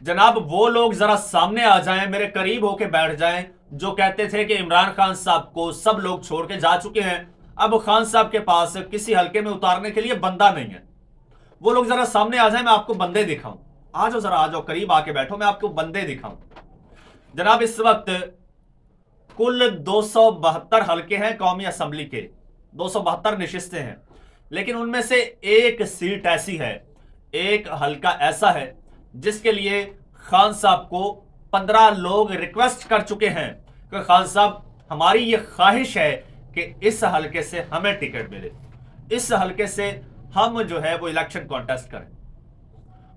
जनाब वो लोग जरा सामने आ जाएं, मेरे करीब होके बैठ जाएं, जो कहते थे कि इमरान खान साहब को सब लोग छोड़ के जा चुके हैं, अब खान साहब के पास किसी हल्के में उतारने के लिए बंदा नहीं है। वो लोग जरा सामने आ जाएं, मैं आपको बंदे दिखाऊं। आ जाओ, जरा आ जाओ, करीब आके बैठो, मैं आपको बंदे दिखाऊं। जनाब इस वक्त कुल 272 हल्के हैं कौमी असम्बली के, 272 नशिस्तें हैं, लेकिन उनमें से एक सीट ऐसी है, एक हल्का ऐसा है जिसके लिए खान साहब को 15 लोग रिक्वेस्ट कर चुके हैं कि खान साहब हमारी ये ख्वाहिश है कि इस हल्के से हमें टिकट मिले, इस हल्के से हम जो है वो इलेक्शन कॉन्टेस्ट करें।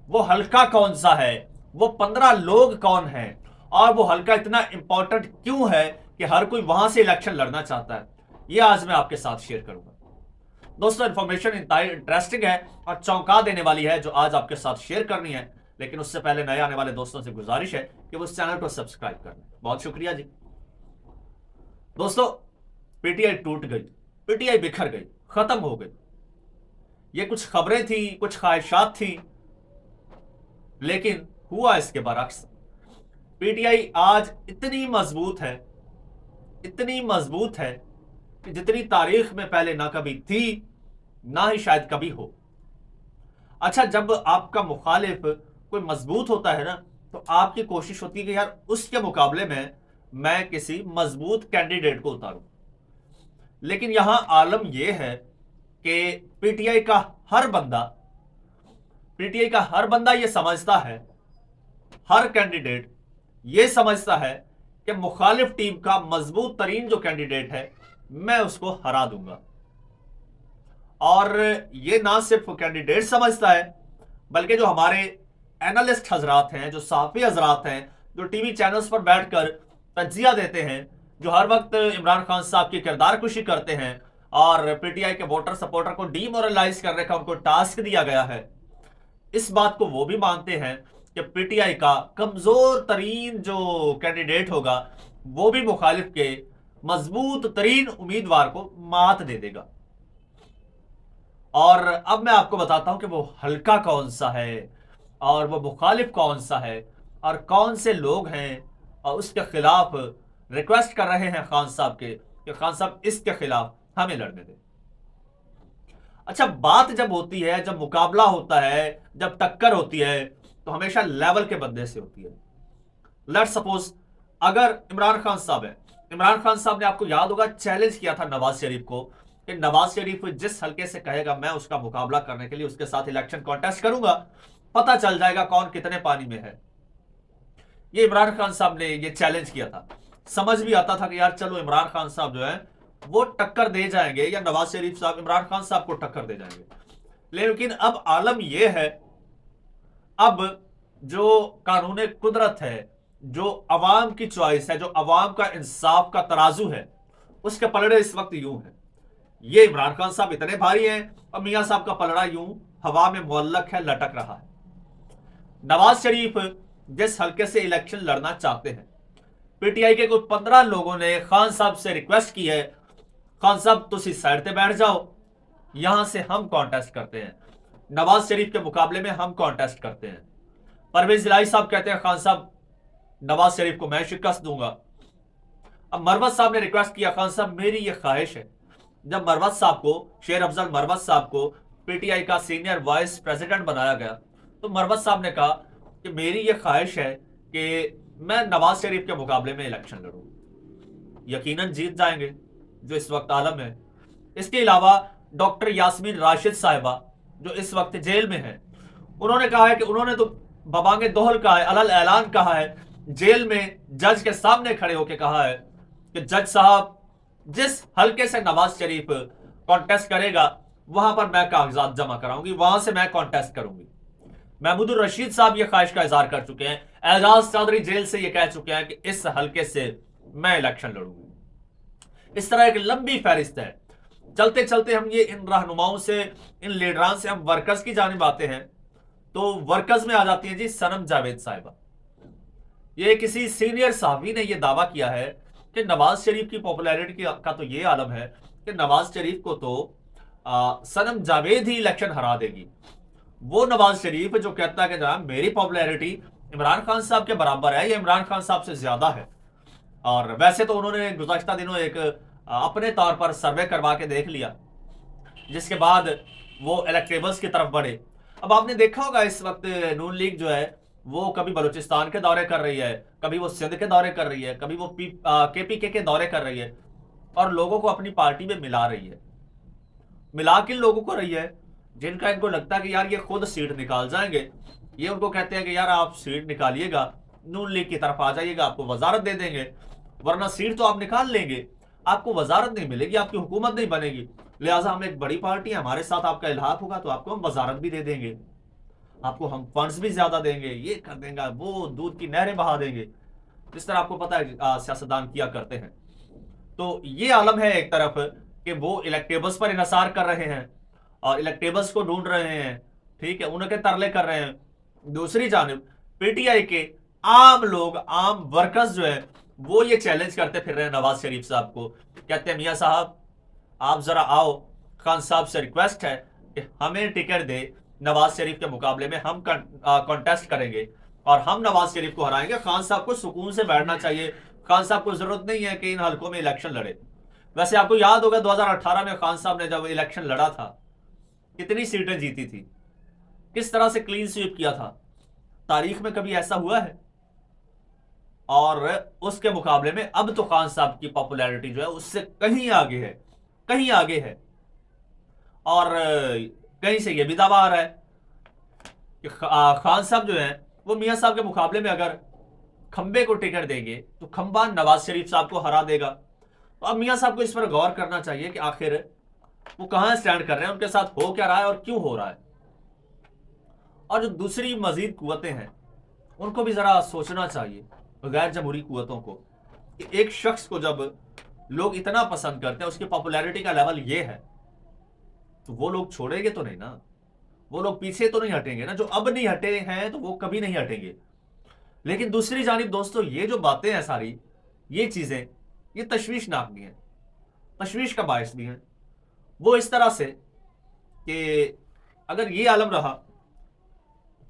वो हल्का कौन सा है, वो 15 लोग कौन हैं, और वो हल्का इतना इंपॉर्टेंट क्यों है कि हर कोई वहां से इलेक्शन लड़ना चाहता है, ये आज मैं आपके साथ शेयर करूंगा। दोस्तों इंफॉर्मेशन इंतहाई इंटरेस्टिंग है और चौंका देने वाली है जो आज आपके साथ शेयर करनी है, लेकिन उससे पहले नए आने वाले दोस्तों से गुजारिश है कि वो इस चैनल को सब्सक्राइब कर लें। बहुत शुक्रिया जी। दोस्तों पीटीआई टूट गई, पीटीआई बिखर गई, खत्म हो गई। ये कुछ खबरें थी, कुछ ख्वाहिशात थी, लेकिन हुआ इसके बरक्स। पीटीआई आज इतनी मजबूत है, इतनी मजबूत है कि जितनी तारीख में पहले ना कभी थी ना ही शायद कभी हो। अच्छा, जब आपका मुखालिफ कोई मजबूत होता है ना, तो आपकी कोशिश होती है कि यार उसके मुकाबले में मैं किसी मजबूत कैंडिडेट को उतारूं। लेकिन यहां आलम यह है कि पीटीआई का हर बंदा यह समझता है, हर कैंडिडेट यह समझता है कि मुखालिफ टीम का मजबूत तरीन जो कैंडिडेट है मैं उसको हरा दूंगा। और ये ना सिर्फ कैंडिडेट समझता है, बल्कि जो हमारे एनालिस्ट हजरात हैं, जो साफी हजरात हैं, जो टीवी चैनल्स पर बैठकर तज्जिया देते हैं, जो हर वक्त इमरान खान साहब की किरदार कुशी करते हैं और पीटीआई के वोटर सपोर्टर को डीमोरलाइज करने का उनको टास्क दिया गया है, इस बात को वो भी मानते हैं कि पीटीआई का कमजोर तरीन जो कैंडिडेट होगा वो भी मुखालिफ के मजबूत तरीन उम्मीदवार को मात दे देगा। और अब मैं आपको बताता हूं कि वो हल्का कौन सा है और वो मुखालिफ कौन सा है और कौन से लोग हैं और उसके खिलाफ रिक्वेस्ट कर रहे हैं खान साहब के कि खान साहब इसके खिलाफ हमें लड़ने दें। अच्छा, बात जब होती है, जब मुकाबला होता है, जब टक्कर होती है, तो हमेशा लेवल के बंदे से होती है। लेट्स सपोज अगर इमरान खान साहब है, इमरान खान साहब ने, आपको याद होगा, चैलेंज किया था नवाज शरीफ को कि नवाज शरीफ जिस हल्के से कहेगा मैं उसका मुकाबला करने के लिए उसके साथ इलेक्शन कॉन्टेस्ट करूंगा, पता चल जाएगा कौन कितने पानी में है। ये इमरान खान साहब ने ये चैलेंज किया था। समझ भी आता था कि यार चलो इमरान खान साहब जो है वो टक्कर दे जाएंगे, या नवाज शरीफ साहब इमरान खान साहब को टक्कर दे जाएंगे। लेकिन अब आलम यह है, अब जो कानून कुदरत है, जो अवाम की चॉइस है, जो अवाम का इंसाफ का तराजू है, उसके पलड़े इस वक्त यूं है। ये इमरान खान साहब इतने भारी हैं और मियां साहब का पलड़ा यूं हवा में मुअल्लक है, लटक रहा है। नवाज शरीफ जिस हल्के से इलेक्शन लड़ना चाहते हैं, पीटीआई के कुछ 15 लोगों ने खान साहब से रिक्वेस्ट की है, खान साहब तुसी साइड पे बैठ जाओ, यहां से हम कॉन्टेस्ट करते हैं, नवाज शरीफ के मुकाबले में हम कॉन्टेस्ट करते हैं। परवेज इलाही साहब कहते हैं खान साहब नवाज शरीफ को मैं शिकस्त दूंगा। अब मरवत साहब ने रिक्वेस्ट किया, खान साहब मेरी ये ख्वाहिश है। जब मरवत साहब को, शेर अफजल मरवत साहब को पीटीआई का सीनियर वाइस प्रेसिडेंट बनाया गया, तो मरवत साहब ने कहा कि मेरी ये ख्वाहिश है कि मैं नवाज शरीफ के मुकाबले में इलेक्शन लड़ूं, यकीनन जीत जाएंगे, जो इस वक्त आलम है। इसके अलावा डॉक्टर यास्मीन राशिद साहिबा जो इस वक्त जेल में है, उन्होंने कहा है कि उन्होंने तो बबांगे दोहल कहा है, अलल ऐलान कहा है, जेल में जज के सामने खड़े होकर कहा है कि जज साहब जिस हल्के से नवाज शरीफ कॉन्टेस्ट करेगा वहां पर मैं कागजात जमा कराऊंगी, वहां से मैं कॉन्टेस्ट करूंगी। महमूदुर रशीद साहब ये ख्वाहिश का इजहार कर चुके हैं, एजाज चौधरी जेल से ये कह चुके हैं कि इस हल्के से मैं इलेक्शन लड़ूंगी। इस तरह एक लंबी फहरिस्त है। चलते चलते हम ये इन रहनुमाओं से, इन लीडरान से हम वर्कर्स की जानिब आते हैं, तो वर्कर्स में आ जाती है जी सनम जावेद साहिबा। ये किसी सीनियर साहबी ने यह दावा किया है कि नवाज शरीफ की पॉपुलैरिटी का तो ये आलम है कि नवाज शरीफ को तो सनम जावेद ही इलेक्शन हरा देगी। वो नवाज शरीफ जो कहता है कि जनाब मेरी पॉपुलैरिटी इमरान खान साहब के बराबर है, ये इमरान खान साहब से ज्यादा है। और वैसे तो उन्होंने गुज़श्ता दिनों एक अपने तौर पर सर्वे करवा के देख लिया, जिसके बाद वो इलेक्टेबल्स की तरफ बढ़े। अब आपने देखा होगा इस वक्त नून लीग जो है वो कभी बलूचिस्तान के दौरे कर रही है, कभी वो सिंध के दौरे कर रही है, कभी वो KPK के दौरे कर रही है, और लोगों को अपनी पार्टी में मिला रही है। मिला किन लोगों को रही है? जिनका इनको लगता है कि यार ये खुद सीट निकाल जाएंगे। ये उनको कहते हैं कि यार आप सीट निकालिएगा, नून लीग की तरफ आ जाइएगा, आपको वजारत दे देंगे। वरना सीट तो आप निकाल लेंगे, आपको वजारत नहीं मिलेगी, आपकी हुकूमत नहीं बनेगी। लिहाजा हम एक बड़ी पार्टी है, हमारे साथ आपका इल्हाक होगा तो आपको हम वजारत भी दे देंगे, आपको हम फंड्स भी ज्यादा देंगे, ये कर देंगे, वो दूध की नहरें बहा देंगे, जिस तरह आपको पता है सियासतदान किया करते हैं। तो ये आलम है एक तरफ कि वो इलेक्टेबल्स पर इन्हिसार कर रहे हैं और इलेक्टेबल्स को ढूंढ रहे हैं, ठीक है, उनके तरले कर रहे हैं। दूसरी जानिब PTI के आम लोग, आम वर्कर्स जो है वो ये चैलेंज करते फिर रहे हैं नवाज शरीफ साहब को। कहते हैं मियाँ साहब आप जरा आओ, खान साहब से रिक्वेस्ट है कि हमें टिकट दे, नवाज शरीफ के मुकाबले में हम कॉन्टेस्ट करेंगे और हम नवाज शरीफ को हराएंगे। खान साहब को सुकून से बैठना चाहिए, खान साहब को जरूरत नहीं है कि इन हलकों में इलेक्शन लड़े। वैसे आपको याद होगा 2018 में खान साहब ने जब इलेक्शन लड़ा था कितनी सीटें जीती थी, किस तरह से क्लीन स्वीप किया था, तारीख में कभी ऐसा हुआ है? और उसके मुकाबले में अब तो खान साहब की पॉपुलैरिटी जो है उससे कहीं आगे है, कहीं आगे है। और कहीं से यह भी दावा आ रहा है कि खान साहब जो है वो मियां साहब के मुकाबले में अगर खंबे को टिकट देंगे तो खंबा नवाज शरीफ साहब को हरा देगा। तो अब मियां साहब को इस पर गौर करना चाहिए कि आखिर वो कहां स्टैंड कर रहे हैं, उनके साथ हो क्या रहा है और क्यों हो रहा है। और जो दूसरी मजीद कुव्वतें हैं उनको भी जरा सोचना चाहिए, गैर जमहूरी कुव्वतों को, कि एक शख्स को जब लोग इतना पसंद करते हैं, उसकी पॉपुलैरिटी का लेवल ये है, तो वो लोग छोड़ेंगे तो नहीं ना, वो लोग पीछे तो नहीं हटेंगे ना। जो अब नहीं हटे हैं तो वो कभी नहीं हटेंगे। लेकिन दूसरी जानिब दोस्तों ये जो बातें हैं सारी, ये चीजें, ये तशवीशनाक भी हैं, तशवीश का बायस भी हैं। वो इस तरह से कि अगर ये आलम रहा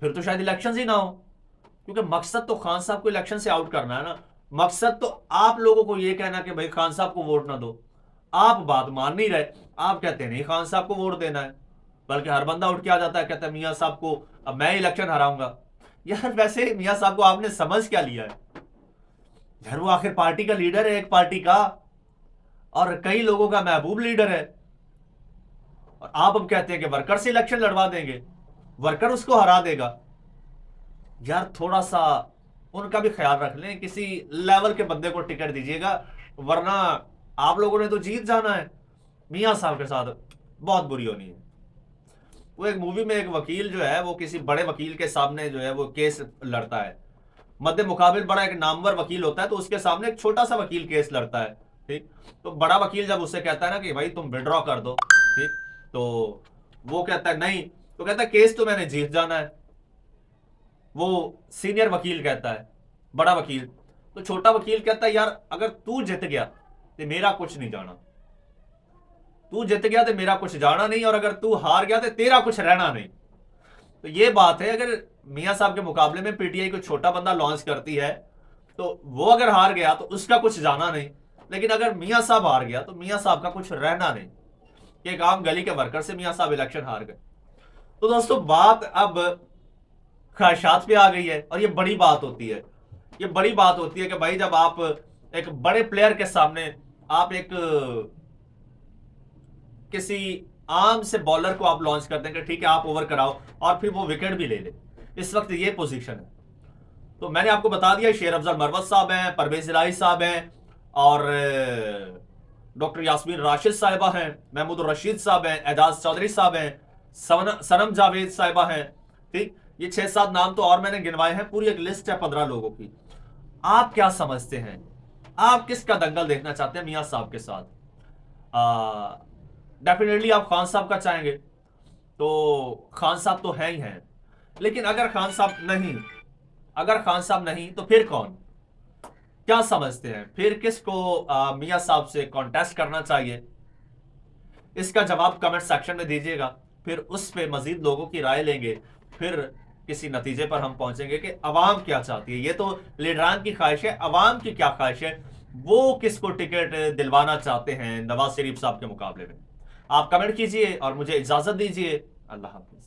फिर तो शायद इलेक्शन ही ना हो, क्योंकि मकसद तो खान साहब को इलेक्शन से आउट करना है ना। मकसद तो आप लोगों को ये कहना कि भाई खान साहब को वोट ना दो। आप बात मान नहीं रहे, आप कहते नहीं खान साहब को वोट देना है, बल्कि हर बंदा उठ के आ जाता है, कहता है मियां साहब को अब मैं इलेक्शन हराऊंगा। यार वैसे मियां साहब को आपने समझ क्या लिया है यार? वो आखिर पार्टी का लीडर है, एक पार्टी का, और कई लोगों का महबूब लीडर है। और आप अब कहते हैं कि वर्कर से इलेक्शन लड़वा देंगे, वर्कर उसको हरा देगा। यार थोड़ा सा उनका भी ख्याल रख लें, किसी लेवल के बंदे को टिकट दीजिएगा, वरना आप लोगों ने तो जीत जाना है। मियां साहब के साथ बहुत बुरी होनी है। वो एक मूवी में एक वकील जो है वो किसी बड़े वकील के सामने जो है वो केस लड़ता है, मध्य मुकाबिल बड़ा एक नामवर वकील होता है, तो उसके सामने एक छोटा सा वकील केस लड़ता है, ठीक। तो बड़ा वकील जब उससे कहता है ना कि भाई तुम विड्रॉ कर दो, ठीक, तो वो कहता है नहीं, तो कहता है केस तो मैंने जीत जाना है। वो सीनियर वकील कहता है, बड़ा वकील, तो छोटा वकील कहता है यार अगर तू जीत गया तो मेरा कुछ नहीं जाना, तू जीत गया तो मेरा कुछ जाना नहीं, और अगर तू हार गया तो तेरा कुछ रहना नहीं। तो ये बात है, अगर मियां साहब के मुकाबले में PTI को छोटा बंदा लॉन्च करती है तो वो अगर हार गया तो उसका कुछ जाना नहीं, लेकिन अगर मियां साहब हार गया तो मियां साहब का कुछ रहना नहीं। एक आम गली के वर्कर से मियां साहब इलेक्शन हार गए। तो दोस्तों बात अब ख्वाहिशात पे आ गई है, और ये बड़ी बात होती है, ये बड़ी बात होती है कि भाई जब आप एक बड़े प्लेयर के सामने आप एक किसी आम से बॉलर को आप लॉन्च कर देंगे, ठीक है आप ओवर कराओ और फिर वो विकेट भी ले ले, इस वक्त ये पोजीशन है। तो मैंने आपको बता दिया शेर अफजल मरवत साहब हैं, परवेज इलाही साहब हैं, और डॉक्टर यास्मीन राशिद साहिबा हैं, महमूद रशीद साहब हैं, एजाज चौधरी साहब हैं, सनम जावेद साहिबा हैं, ठीक। ये 6-7 नाम तो और मैंने गिनवाए हैं, पूरी एक लिस्ट है 15 लोगों की। आप क्या समझते हैं, आप किसका दंगल देखना चाहते हैं मियां साहब के साथ? डेफिनेटली आप खान साहब का चाहेंगे, तो खान साहब तो है ही हैं, लेकिन अगर खान साहब नहीं, अगर खान साहब नहीं तो फिर कौन? क्या समझते हैं फिर किसको मियां साहब से कॉन्टेस्ट करना चाहिए? इसका जवाब कमेंट सेक्शन में दीजिएगा, फिर उस पे मजीद लोगों की राय लेंगे, फिर किसी नतीजे पर हम पहुंचेंगे कि अवाम क्या चाहती है। ये तो लीडरान की ख्वाहिश है, अवाम की क्या ख्वाहिश है, वो किसको टिकट दिलवाना चाहते हैं नवाज शरीफ साहब के मुकाबले में। आप कमेंट कीजिए और मुझे इजाजत दीजिए। अल्लाह हाफिज।